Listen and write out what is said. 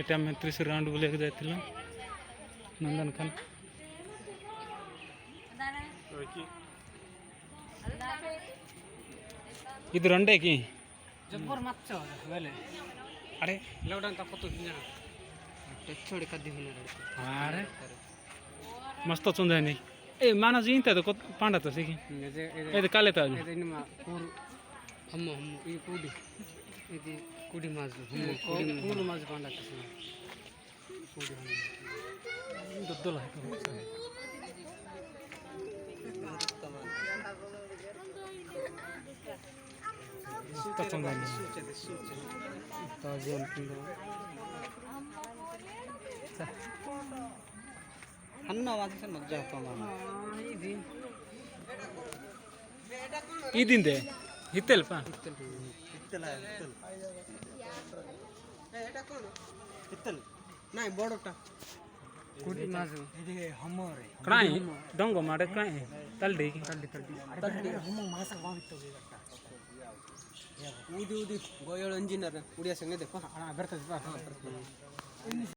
এটা আমি 30 রাউন্ড বুলিয়ে যাইছিলাম নন্দনকানন। ಇದು ರಂಡೆ ಕಿ जब्बर मत वेले अरे लवडन ता कतो हिना छोड़ी कद्दी हिना अरे मस्त चुंजा नहीं ए माना जी इंता तो पांडा तो सीखी ए तो काले तो ए निमा पूर हम ई कूडी इदी कूडी माज हम पूर माज पांडा तो कूडी हम दुद्दला है तो चुंजा नहीं ताजियन किलो हन्ना वादी से मजा आता मामा ಈ ದಿಂದೆ ಹಿತ್ತಲ್ಪ ಹಿತ್ತಲ್ ನಾಯಿ ಬೋಡಟ ಕುಡಿ ಮಾಜು ಇದೆ ಹಮ್ಮರೆ ಕ್ರಾಯಿ ಡಂಗೋ ಮಾಡೆ ಕ್ರಾಯಿ ತಲ್ಡಿ ಹಮ್ಮ ಮಾಸ ವಾವಿತ್ತು ಊದಿ ಗೋಯಳ ಇಂಜಿನಿಯರ್ ಉಡಿಯ ಸಂಗತಿ ಬರ್ತದೆ